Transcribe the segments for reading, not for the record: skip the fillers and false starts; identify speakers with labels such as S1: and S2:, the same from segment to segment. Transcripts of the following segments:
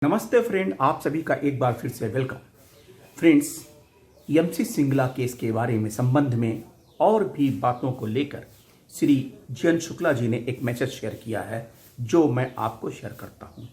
S1: नमस्ते फ्रेंड, आप सभी का एक बार फिर से welcome. Friends, MC Singla case के बारे में संबंध में और भी बातों को लेकर श्री जयंत शुक्ला जी ने एक मैसेज शेयर किया है जो मैं आपको शेयर करता हूं।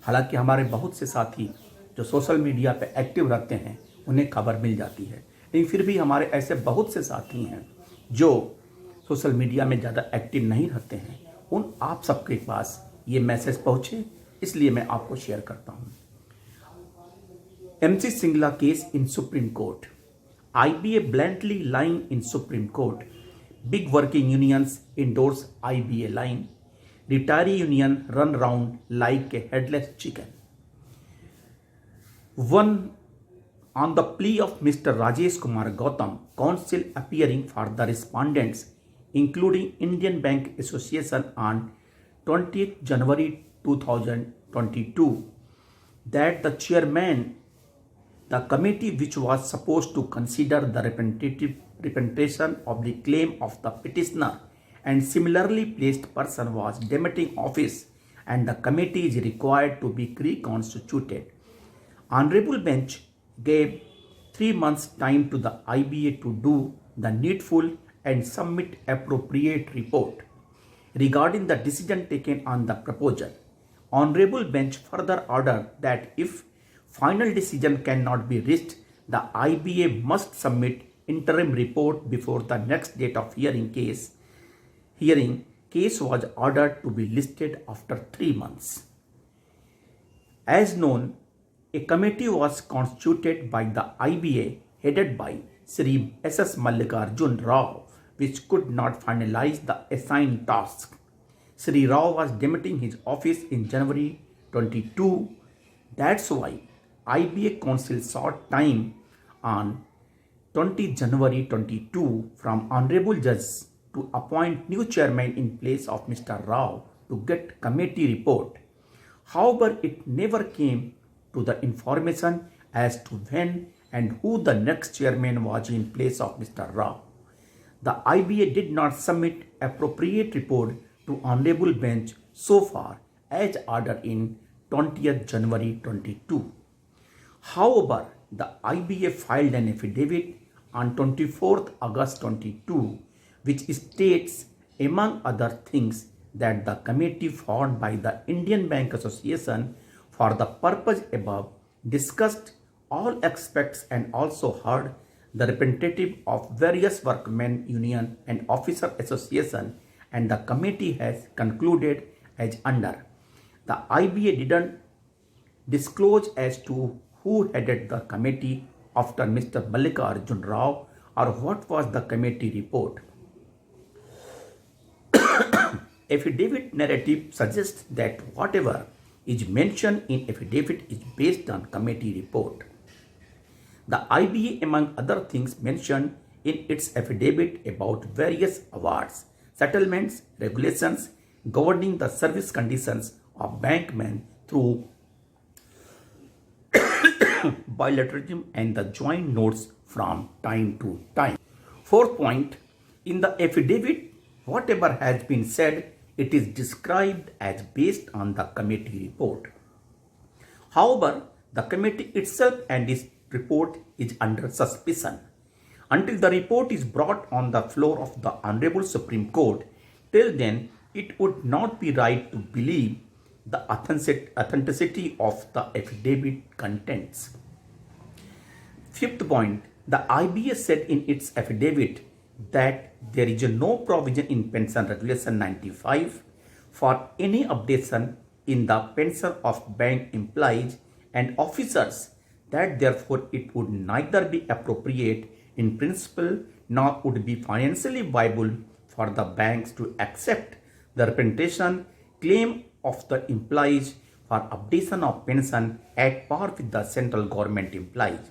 S1: हालांकि हमारे बहुत से साथी जो सोशल मीडिया पर एक्टिव रहते हैं उन्हें खबर मिल जाती है, लेकिन फिर भी हमारे ऐसे बहुत से साथी हैं जो सोशल मीडिया में ज़्यादा एक्टिव नहीं रहते हैं। उन आप सबके पास ये मैसेज पहुँचे, इसलिए मैं आपको शेयर करता हूं। MC Singla case in Supreme Court. IBA bluntly lying in Supreme Court. Big working unions endorse IBA line. Retiree union run round like a headless chicken. One on the plea of Mr. Rajesh Kumar Gautam, counsel appearing for the respondents, including Indian Bank Association on 20th January 2022, that the chairman, the committee which was supposed to consider the representation of the claim of the petitioner and similarly placed person was demitting office, and the committee is required to be reconstituted. Honorable bench gave 3 months time to the IBA to do the needful and submit appropriate report regarding the decision taken on the proposal. Honorable bench further ordered that if final decision cannot be reached, the IBA must submit interim report before the next date of hearing. Case was ordered to be listed after 3 months. As known, a committee was constituted by the IBA headed by Sri S.S. Mallikarjun Rao, which could not finalize the assigned task. Sri Rao was demitting his office in January 22. That's why IBA Council sought time on 20 January 22 from Honorable Judge to appoint new chairman in place of Mr. Rao to get committee report. However, it never came to the information as to when and who the next chairman was in place of Mr. Rao. The IBA did not submit appropriate report to Honorable Bench so far as ordered in 20th January 22. However, the IBA filed an affidavit on 24th August 22 which states, among other things, that the committee formed by the Indian Bank Association for the purpose above discussed all aspects and also heard the representative of various workmen union and officer association, and the committee has concluded as under. The IBA didn't disclose as to who headed the committee after Mr. Mallikarjun Rao or what was the committee report. Affidavit narrative suggests that whatever is mentioned in affidavit is based on committee report. The IBA, among other things, mentioned in its affidavit about various awards, settlements, regulations governing the service conditions of bankmen through bilateralism and the joint notes from time to time. Fourth point, in the affidavit, whatever has been said, it is described as based on the committee report. However, the committee itself and its report is under suspicion. Until the report is brought on the floor of the Honorable Supreme Court, till then it would not be right to believe the authenticity of the affidavit contents. Fifth point, the IBA said in its affidavit that there is no provision in Pension Regulation 95 for any updation in the pension of bank employees and officers, that therefore it would neither be appropriate in principle nor would be financially viable for the banks to accept the representation claim of the employees for updation of pension at par with the central government employees,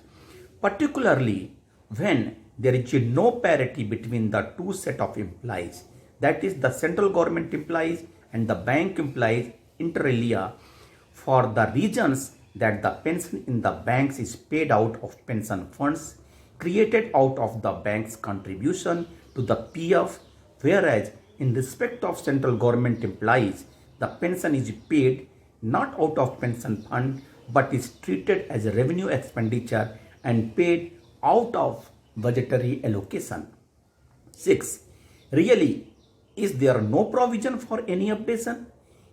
S1: particularly when there is no parity between the two set of employees, that is the central government employees and the bank employees inter alia, for the reasons that the pension in the banks is paid out of pension funds created out of the bank's contribution to the PF, whereas in respect of central government employees, the pension is paid not out of pension fund but is treated as a revenue expenditure and paid out of budgetary allocation. 6. Really, is there no provision for any updation?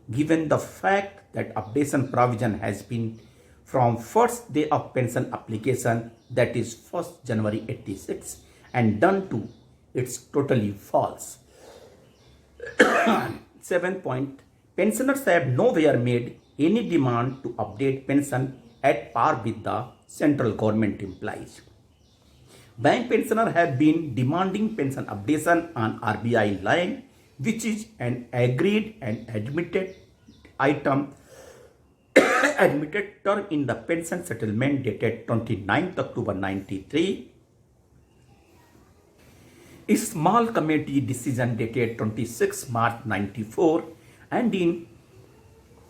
S1: Given the fact that updation provision has been from first day of pension application, that is 1st January 86, and done to, it's totally false. 7 point. Pensioners have nowhere made any demand to update pension at par with the central government implies. Bank pensioners have been demanding pension updation on RBI line, which is an agreed and admitted item, admitted term in the pension settlement dated 29th October 93. A small committee decision dated 26 March 94 and in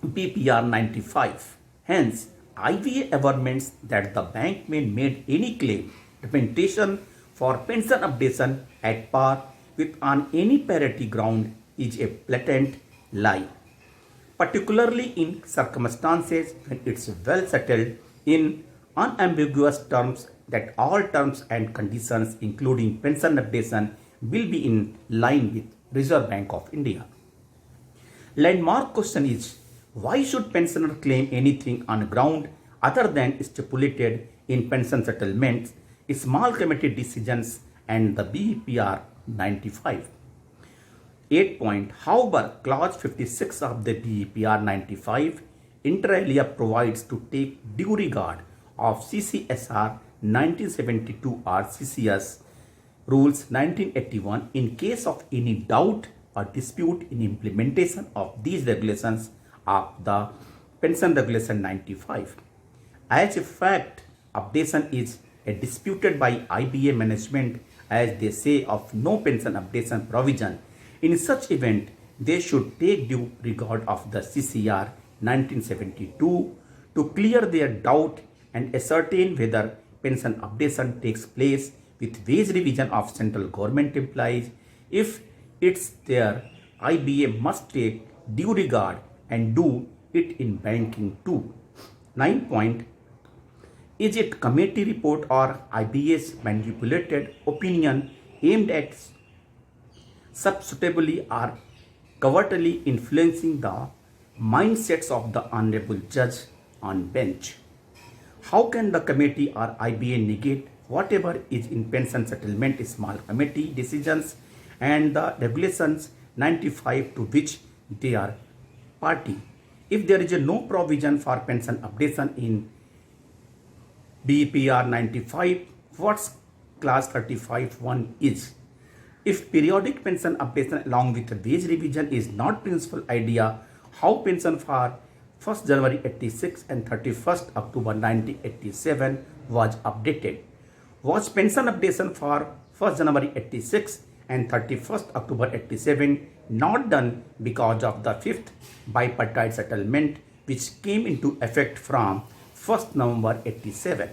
S1: BPR 95. Hence, IVA averments that the bank may made any claim documentation for pension updation at par with on any parity ground is a blatant lie, particularly in circumstances when it's well settled in unambiguous terms that all terms and conditions including pension updation will be in line with Reserve Bank of India. Landmark question is, why should pensioner claim anything on ground other than stipulated in pension settlements, small committee decisions and the BPR 95? 8 point. However, clause 56 of the BPR 95 inter alia provides to take due regard of CCSR 1972 or CCS rules 1981 in case of any doubt or dispute in implementation of these regulations of the Pension Regulation 95. As a fact, updation is disputed by IBA management as they say of no pension updation provision. In such event, they should take due regard of the CCR 1972 to clear their doubt and ascertain whether pension updation takes place with wage revision of central government employees. If it's there, IBA must take due regard and do it in banking too. 9 point. Is it committee report or IBA's manipulated opinion aimed at substantively or covertly influencing the mindsets of the honorable judge on bench? How can the committee or IBA negate whatever is in pension settlement small committee decisions and the regulations 95 to which they are party? If there is no provision for pension updation in BPR 95, what's class 35(1) is? If periodic pension updation along with wage revision is not principal idea, how pension for 1st January 86 and 31st October 1987 was updated? Was pension updation for 1st January 86 and 31st October 87 not done because of the 5th bipartite settlement which came into effect from 1st November 87?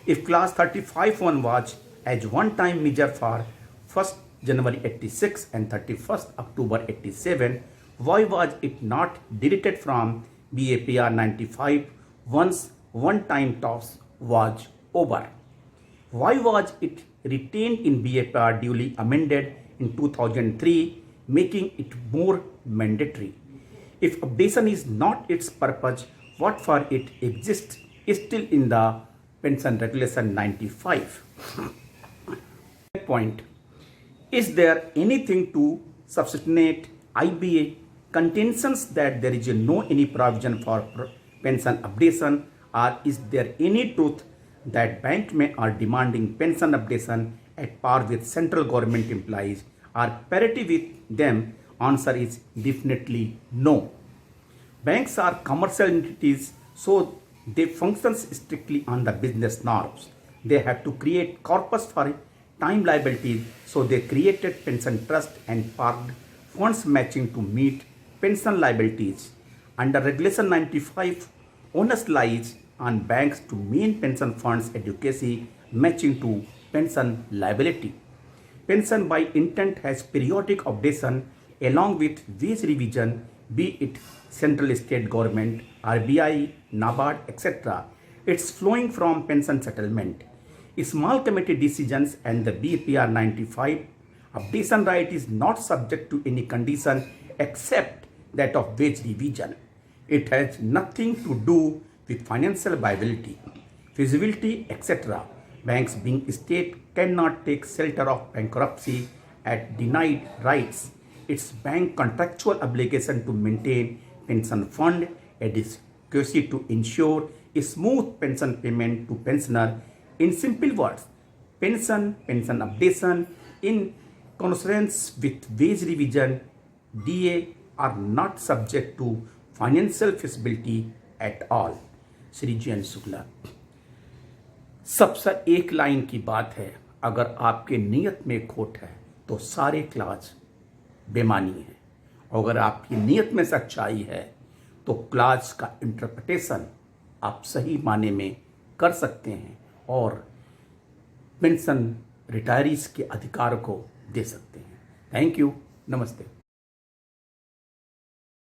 S1: If class 35(1) was as one-time measure for 1st January 86 and 31st October 87, why was it not deleted from BAPR 95 once one-time toss was over? Why was it retained in BAPR duly amended in 2003, making it more mandatory? If updation is not its purpose, what for it exists is still in the Pension Regulation 95. Point. Is there anything to substantiate IBA contentions that there is no any provision for pension updation, or is there any truth that bank may are demanding pension updation at par with central government employees or parity with them? Answer is definitely no. Banks are commercial entities, so they function strictly on the business norms. They have to create corpus for time liabilities, so they created pension trust and parked funds matching to meet pension liabilities. Under Regulation 95, onus lies on banks to main pension funds adequacy matching to pension liability. Pension by intent has periodic updation along with wage revision be it central state government, RBI, NABARD, etc. It's flowing from pension settlement. Small committee decisions and the BPR 95 updation right is not subject to any condition except that of wage revision. It has nothing to do with financial viability, feasibility, etc. Banks being state cannot take shelter of bankruptcy at denied rights. It's bank contractual obligation to maintain pension fund adequacy to ensure a smooth pension payment to pensioner. In simple words, pension updation in concurrence with wage revision DA are not subject to financial feasibility at all. Shri Jayant Shukla. सबसे एक line की बात है, अगर आपके नियत में खोट है तो सारे क्लाज बेमानी है, अगर आपकी नियत में सच्चाई है तो क्लाज का इंटरप्रिटेशन आप सही माने में कर सकते हैं और पेंशन रिटायरीज के अधिकार को दे सकते हैं। थैंक यू, नमस्ते।